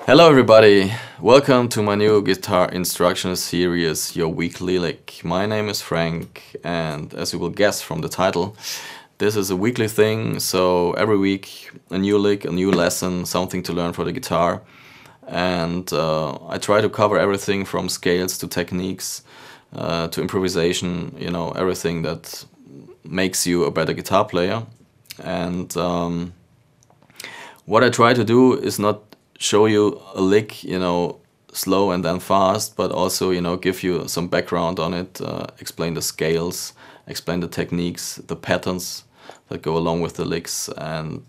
Hello everybody, welcome to my new guitar instruction series, your weekly lick. My name is Frank, and as you will guess from the title, this is a weekly thing, so every week a new lick, a new lesson, something to learn for the guitar. And I try to cover everything from scales to techniques to improvisation, you know, everything that makes you a better guitar player. And what I try to do is not show you a lick, you know, slow and then fast, but also, you know, give you some background on it, explain the scales, explain the techniques, the patterns that go along with the licks, and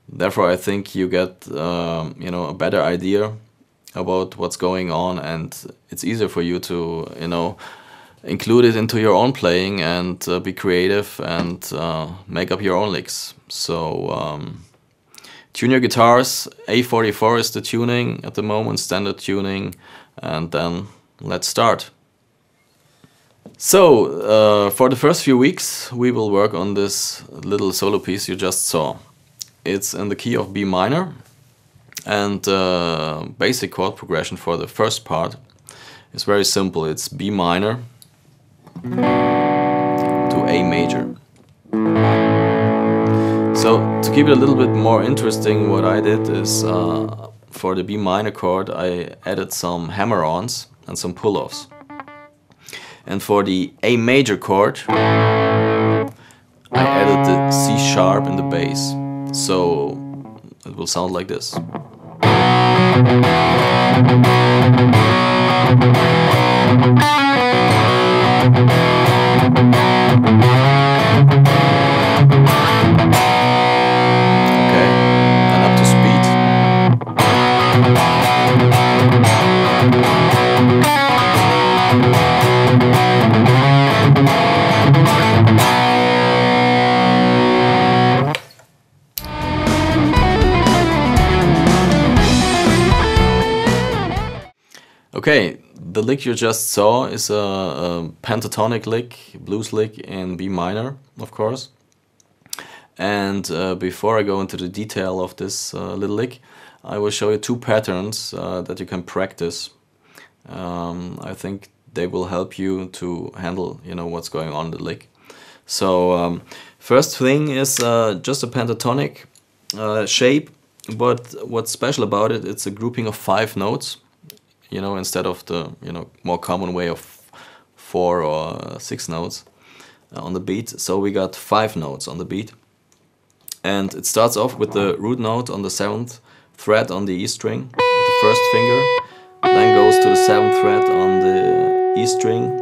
therefore I think you get, you know, a better idea about what's going on, and it's easier for you to, you know, include it into your own playing and be creative and make up your own licks. So tune your guitars. A44 is the tuning at the moment, standard tuning, and then let's start. So for the first few weeks we will work on this little solo piece you just saw. It's in the key of B minor, and basic chord progression for the first part is very simple. It's B minor to A major. So to keep it a little bit more interesting, what I did is for the B minor chord I added some hammer-ons and some pull-offs. And for the A major chord I added the C sharp in the bass. So it will sound like this. Okay, the lick you just saw is a pentatonic lick, blues lick in B minor, of course. And before I go into the detail of this little lick, I will show you two patterns that you can practice. I think they will help you to handle, you know, what's going on in the lick. So first thing is just a pentatonic shape, but what's special about it, it's a grouping of 5 notes. You know, instead of the, you know, more common way of 4 or 6 notes on the beat. So we got 5 notes on the beat. And it starts off with the root note on the 7th fret on the E string, with the first finger, then goes to the 7th fret on the E string,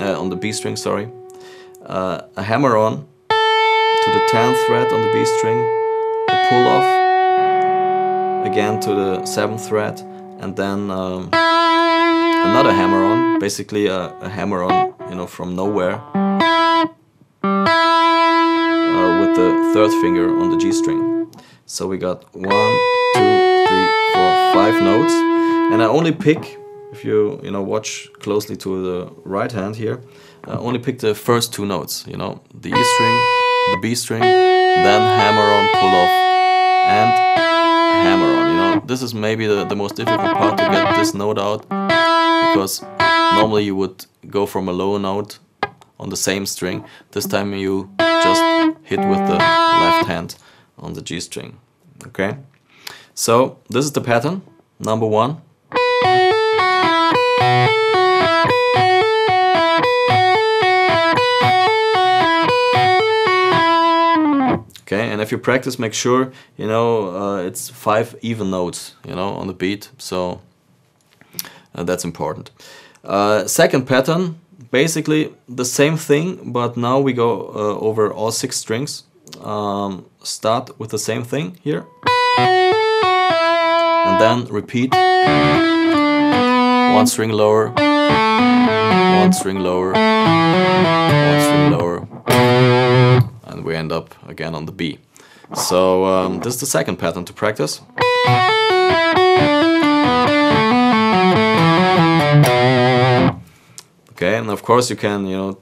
on the B string, sorry. A hammer-on to the 10th fret on the B string, a pull-off again to the 7th fret, and then another hammer-on, basically a hammer-on, you know, from nowhere, with the 3rd finger on the G string. So we got 1, 2, 3, 4, 5 notes, and I only pick, if you know, watch closely to the right hand here, I only pick the first 2 notes, you know, the E string, the B string, then hammer-on, pull-off, and hammer-on. You know, this is maybe the most difficult part, to get this note out, because normally you would go from a low note on the same string. This time you just hit with the left hand on the G string. Okay, so this is the pattern number 1. Okay, and if you practice, make sure, you know, it's 5 even notes, you know, on the beat, so that's important. Second pattern, basically the same thing, but now we go over all 6 strings. Start with the same thing here, and then repeat 1 string lower, 1 string lower, 1 string lower, and we end up again on the B. So this is the second pattern to practice. Okay, and of course you can, you know,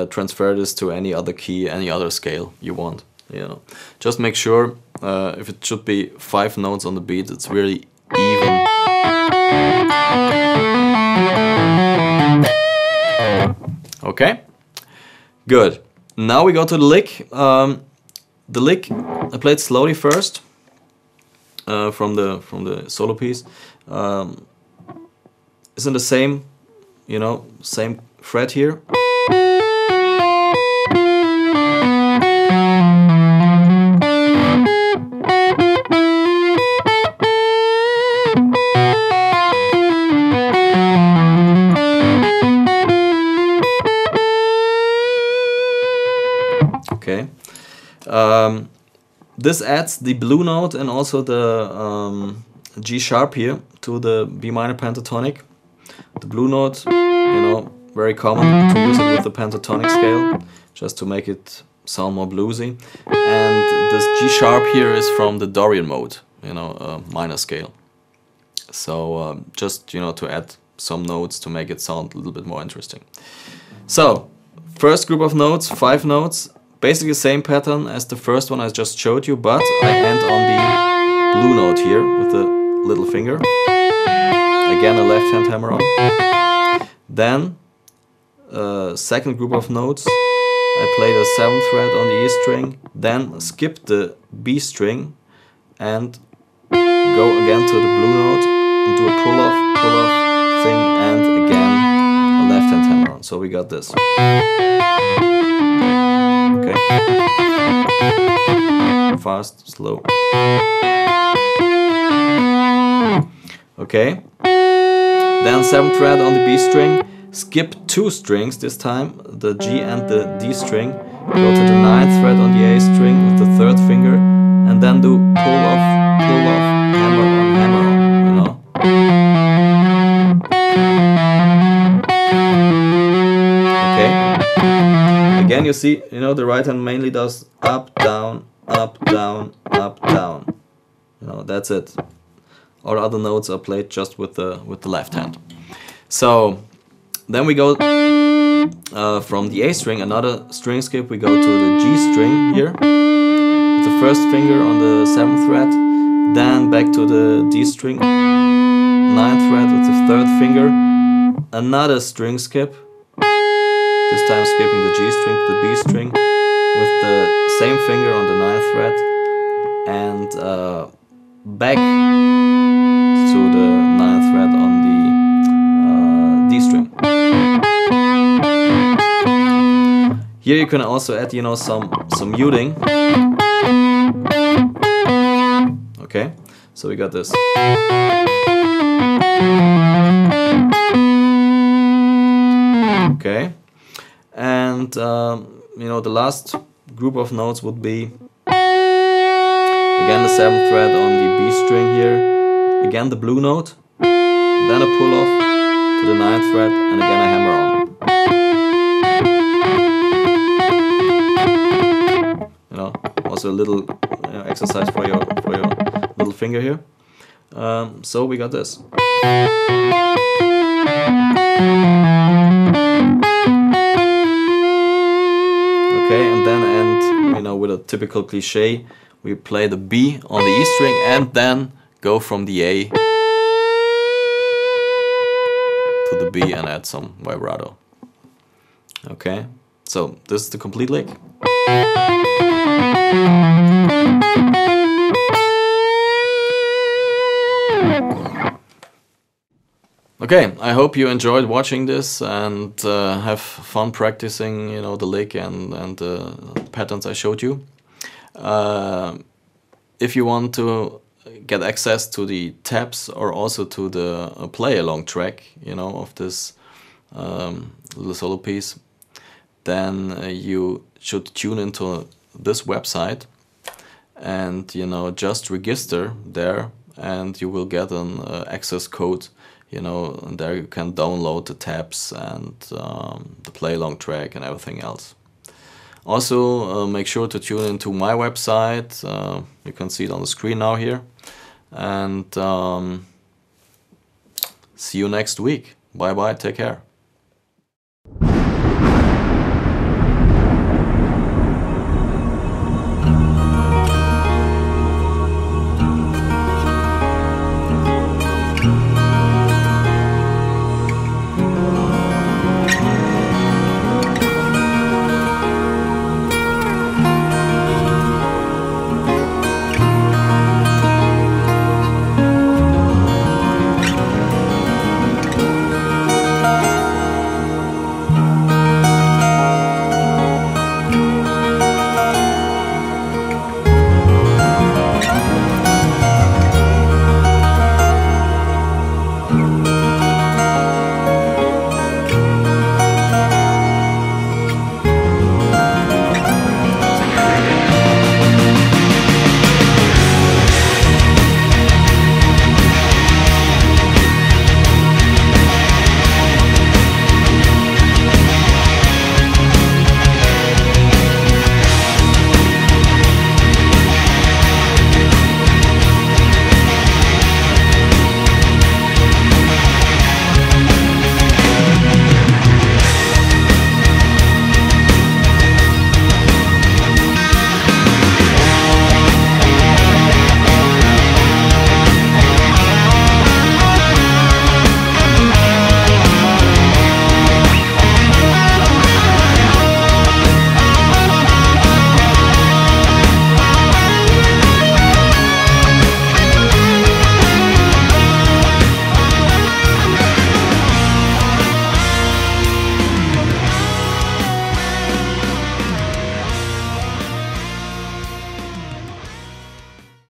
transfer this to any other key, any other scale you want. you know. Just make sure if it should be 5 notes on the beat, it's really even. Okay, good. Now we go to the lick. The lick I played slowly first from the solo piece. It's in the same, you know, same fret here. Okay. This adds the blue note and also the G sharp here to the B minor pentatonic. The blue note, you know, very common to use it with the pentatonic scale, just to make it sound more bluesy. And this G sharp here is from the Dorian mode, you know, minor scale. So just, you know, to add some notes to make it sound a little bit more interesting. So first group of notes, 5 notes. Basically the same pattern as the first one I just showed you, but I end on the blue note here with the little finger. Again a left hand hammer on. Then second group of notes, I play the 7th fret on the E string, then skip the B string and go again to the blue note and do a pull-off thing, and again a left hand hammer on. So we got this. Okay. Fast, slow. Okay. Then 7th fret on the B string. Skip 2 strings this time, the G and the D string. Go to the 9th fret on the A string with the 3rd finger, and then do pull off, hammer on, you know. Okay. Again, you see, you know, the right hand mainly does up, down, up, down, up, down. You know, that's it. All other notes are played just with the left hand. So then we go from the A string, another string skip. We go to the G string here with the 1st finger on the 7th fret. Then back to the D string, 9th fret with the 3rd finger. Another string skip. This time skipping the G string to the B string with the same finger on the 9th fret, and back to the 9th fret on the D string. Here you can also add, you know, some muting. Okay, so we got this. Okay. And you know, the last group of notes would be again the 7th fret on the B string here, again the blue note, then a pull off to the 9th fret, and again a hammer on. You know, also a little exercise for your little finger here. So we got this. Okay, and then you know, with a typical cliche, we play the B on the E string and then go from the A to the B and add some vibrato. Okay, so this is the complete lick. Okay, I hope you enjoyed watching this and have fun practicing, you know, the lick and the patterns I showed you. If you want to get access to the tabs or also to the play-along track, you know, of this little solo piece, then you should tune into this website and, you know, just register there and you will get an access code. You know, and there you can download the tabs and the play-along track and everything else. Also, make sure to tune into my website. You can see it on the screen now here. And see you next week. Bye bye, take care.